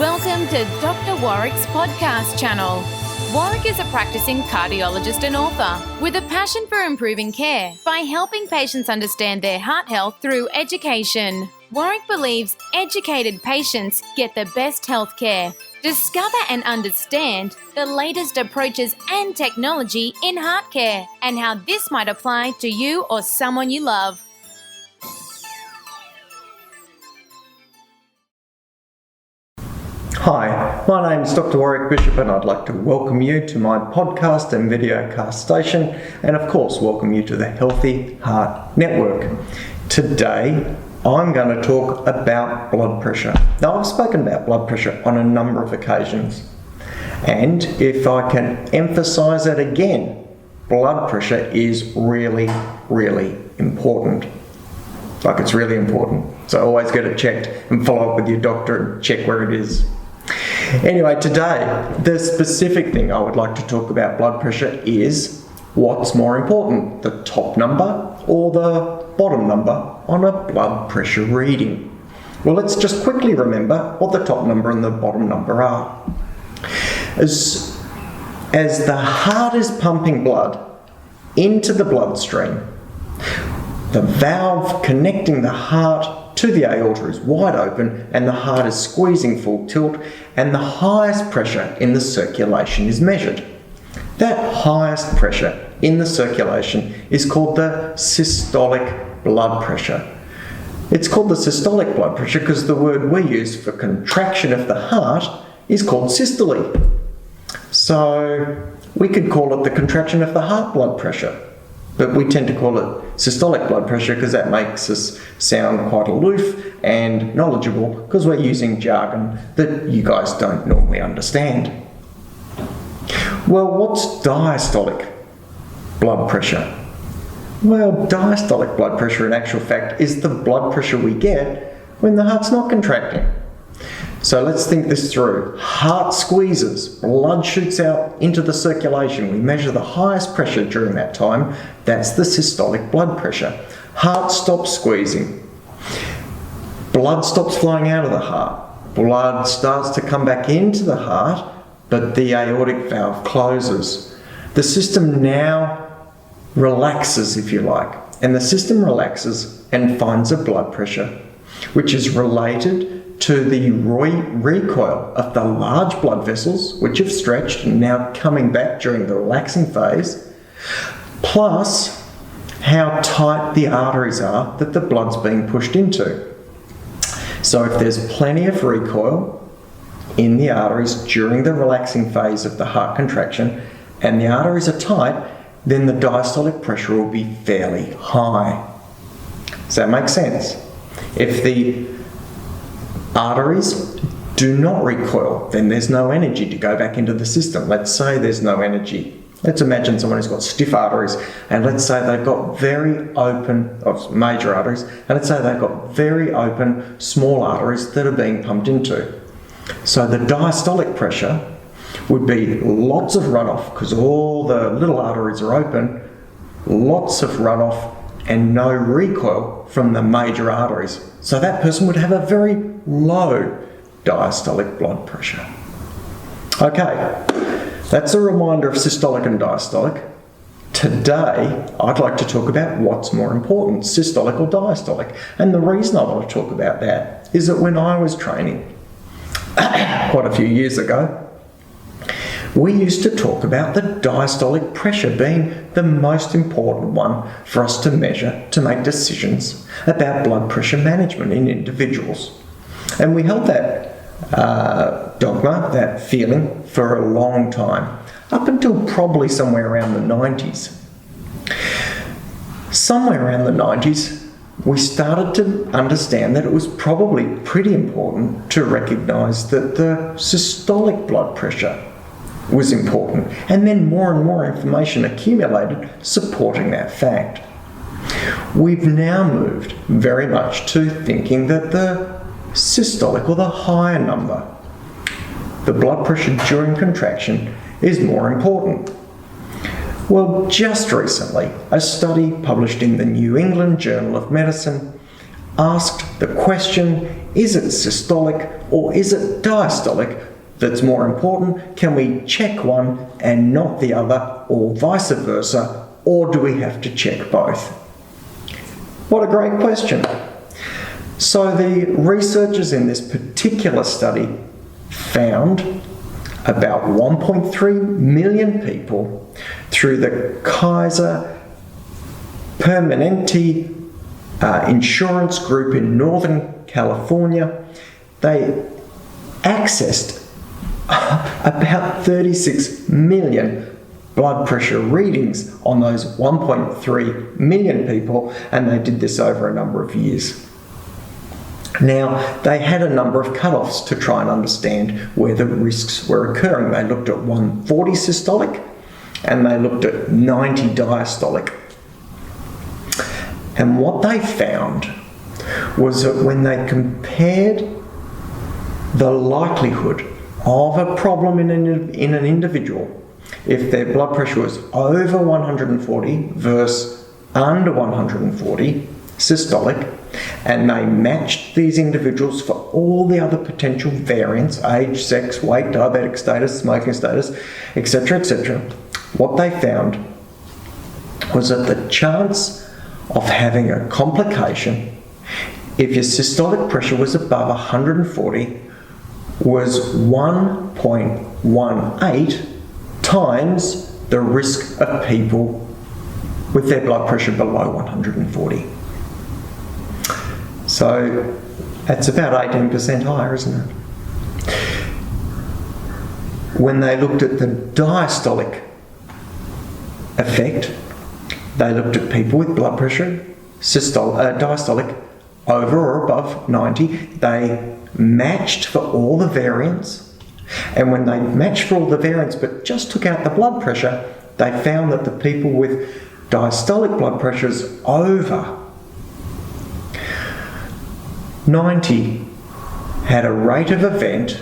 Welcome to Doctor Warrick's podcast channel. Warrick is a practising cardiologist and author with a passion for improving care by helping patients understand their heart health through education. Warrick believes educated patients get the best health care. Discover and understand the latest approaches and technology in heart care and how this might apply to you or someone you love. Hi, my name is Doctor Warrick Bishop and I'd like to welcome you to my podcast and videocast station and of course welcome you to the Healthy Heart Network. Today I'm going to talk about blood pressure. Now I've spoken about blood pressure on a number of occasions and if I can emphasise it again, blood pressure is really important. Like it's really important. So always get it checked and follow up with your doctor and check where it is. Anyway, today, the specific thing I would like to talk about blood pressure is what's more important, the top number or the bottom number on a blood pressure reading. Well, let's just quickly remember what the top number and the bottom number are. As the heart is pumping blood into the bloodstream, the valve connecting the heart to the aorta is wide open and the heart is squeezing full tilt and the highest pressure in the circulation is measured. That highest pressure in the circulation is called the systolic blood pressure. It's called the systolic blood pressure because the word we use for contraction of the heart is called systole. So we could call it the contraction of the heart blood pressure. But we tend to call it systolic blood pressure because that makes us sound quite aloof and knowledgeable because we're using jargon that you guys don't normally understand. Well, what's diastolic blood pressure? Well, diastolic blood pressure in actual fact is the blood pressure we get when the heart's not contracting. So let's think this through. Heart squeezes, blood shoots out into the circulation. We measure the highest pressure during that time. That's the systolic blood pressure. Heart stops squeezing. Blood stops flowing out of the heart. Blood starts to come back into the heart, but the aortic valve closes. The system now relaxes, if you like, and the system relaxes and finds a blood pressure, which is related to the recoil of the large blood vessels, which have stretched and now coming back during the relaxing phase, plus how tight the arteries are that the blood's being pushed into. So if there's plenty of recoil in the arteries during the relaxing phase of the heart contraction and the arteries are tight, then the diastolic pressure will be fairly high. Does that make sense? If the arteries do not recoil, then there's no energy to go back into the system. Let's say there's no energy. Let's imagine someone who's got stiff arteries, and let's say they've got very open, major arteries, and let's say they've got very open small arteries that are being pumped into. So the diastolic pressure would be lots of runoff, because all the little arteries are open, lots of runoff, and no recoil from the major arteries. So that person would have a very low diastolic blood pressure. Okay, that's a reminder of systolic and diastolic. Today, I'd like to talk about what's more important, systolic or diastolic. And the reason I want to talk about that is that when I was training, quite a few years ago, we used to talk about the diastolic pressure being the most important one for us to measure to make decisions about blood pressure management in individuals. And we held that dogma, that feeling, for a long time, up until probably somewhere around the 90s. Somewhere around the 90s, we started to understand that it was probably pretty important to recognise that the systolic blood pressure was important, and then more and more information accumulated supporting that fact. We've now moved very much to thinking that the systolic, or the higher number, the blood pressure during contraction, is more important. Well, just recently, a study published in the New England Journal of Medicine asked the question, is it systolic or is it diastolic that's more important? Can we check one and not the other, or vice versa, or do we have to check both? What a great question. So the researchers in this particular study found about 1.3 million people through the Kaiser Permanente insurance group in Northern California. They accessed about 36 million blood pressure readings on those 1.3 million people, and they did this over a number of years. Now, they had a number of cut-offs to try and understand where the risks were occurring. They looked at 140 systolic and they looked at 90 diastolic. And what they found was that when they compared the likelihood of a problem in an individual, if their blood pressure was over 140 versus under 140 systolic, and they matched these individuals for all the other potential variants, age, sex, weight, diabetic status, smoking status, etc., what they found was that the chance of having a complication if your systolic pressure was above 140 was 1.18 times the risk of people with their blood pressure below 140. So that's about 18% higher, isn't it? When they looked at the diastolic effect, they looked at people with blood pressure, diastolic, over or above 90. They matched for all the variants. And when they matched for all the variants but just took out the blood pressure, they found that the people with diastolic blood pressures over 90 had a rate of event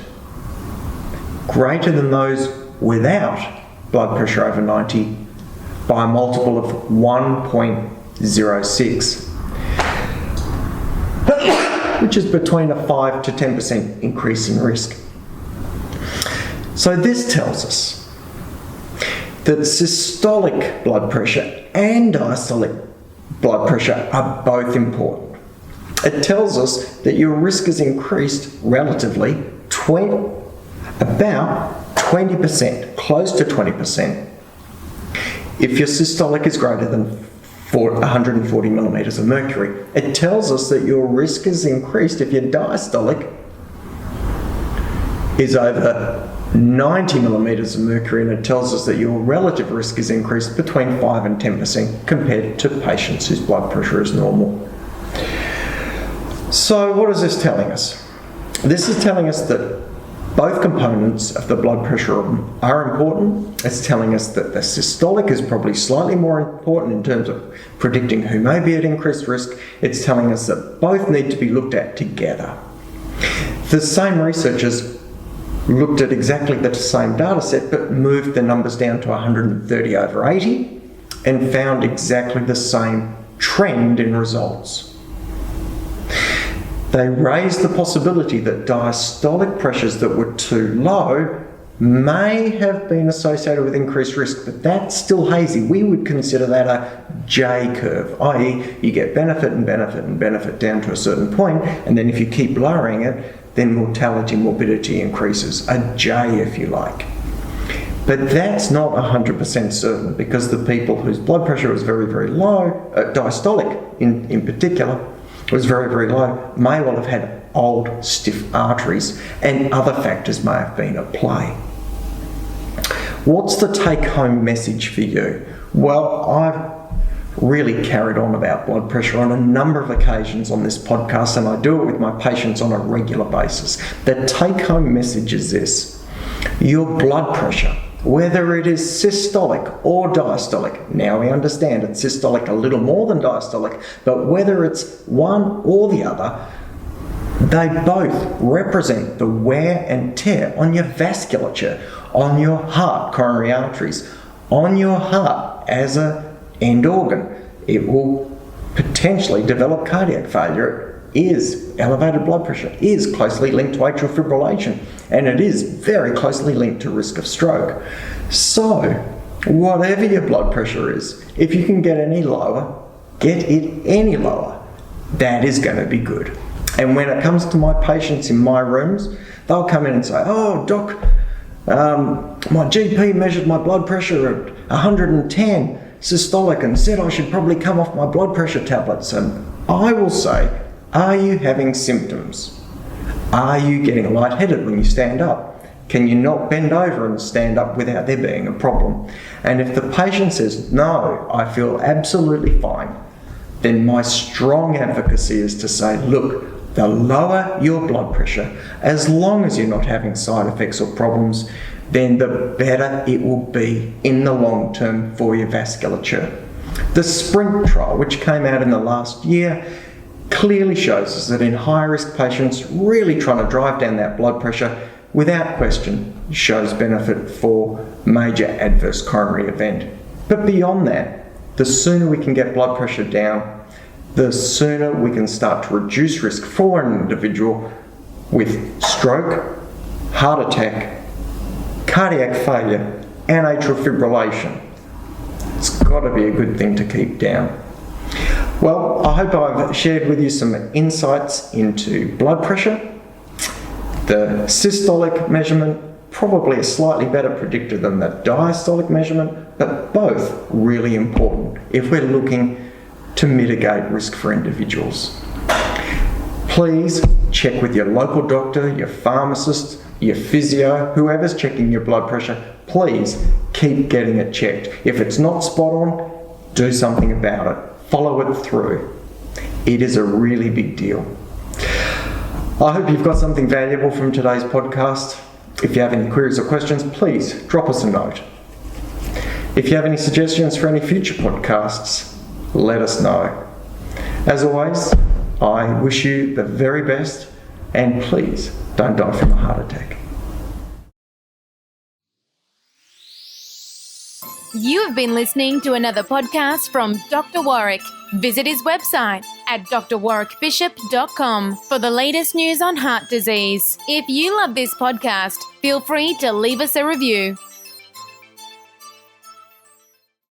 greater than those without blood pressure over 90 by a multiple of 1.06, which is between a 5 to 10% increase in risk. So this tells us that systolic blood pressure and diastolic blood pressure are both important. It tells us that your risk is increased relatively about 20%, close to 20%, if your systolic is greater than 140 millimeters of mercury. It tells us that your risk is increased if your diastolic is over 90 millimeters of mercury, and it tells us that your relative risk is increased between 5 and 10% compared to patients whose blood pressure is normal. So what is this telling us? This is telling us that both components of the blood pressure are important. It's telling us that the systolic is probably slightly more important in terms of predicting who may be at increased risk. It's telling us that both need to be looked at together. The same researchers looked at exactly the same data set but moved the numbers down to 130 over 80 and found exactly the same trend in results. They raised the possibility that diastolic pressures that were too low may have been associated with increased risk, but that's still hazy. We would consider that a J curve, i.e. you get benefit and benefit and benefit down to a certain point, and then if you keep lowering it, then mortality and morbidity increases, a J if you like. But that's not 100% certain, because the people whose blood pressure was very, very low, diastolic in particular, was very, very low, may well have had old, stiff arteries, and other factors may have been at play. What's the take-home message for you? Well, I've really carried on about blood pressure on a number of occasions on this podcast, and I do it with my patients on a regular basis. The take-home message is this: your blood pressure, whether it is systolic or diastolic, now we understand it's systolic a little more than diastolic, but whether it's one or the other, they both represent the wear and tear on your vasculature, on your heart, coronary arteries, on your heart as an end organ. It will potentially develop cardiac failure elevated blood pressure is closely linked to atrial fibrillation, and it is very closely linked to risk of stroke. So, whatever your blood pressure is, if you can get any lower, get it any lower. That is going to be good. And when it comes to my patients in my rooms, they'll come in and say, "Oh, doc, my GP measured my blood pressure at 110 systolic and said I should probably come off my blood pressure tablets." And I will say, are you having symptoms? Are you getting lightheaded when you stand up? Can you not bend over and stand up without there being a problem? And if the patient says, "No, I feel absolutely fine," then my strong advocacy is to say, look, the lower your blood pressure, as long as you're not having side effects or problems, then the better it will be in the long term for your vasculature. The SPRINT trial, which came out in the last year, clearly shows us that in high-risk patients, really trying to drive down that blood pressure, without question, shows benefit for major adverse coronary event. But beyond that, the sooner we can get blood pressure down, the sooner we can start to reduce risk for an individual with stroke, heart attack, cardiac failure, and atrial fibrillation. It's got to be a good thing to keep down. Well, I hope I've shared with you some insights into blood pressure. The systolic measurement, probably a slightly better predictor than the diastolic measurement, but both really important if we're looking to mitigate risk for individuals. Please check with your local doctor, your pharmacist, your physio, whoever's checking your blood pressure. Please keep getting it checked. If it's not spot on, do something about it. Follow it through. It is a really big deal. I hope you've got something valuable from today's podcast. If you have any queries or questions, please drop us a note. If you have any suggestions for any future podcasts, let us know. As always, I wish you the very best, and please don't die from a heart attack. You have been listening to another podcast from Dr. Warrick. Visit his website at drwarrickbishop.com for the latest news on heart disease. If you love this podcast, feel free to leave us a review.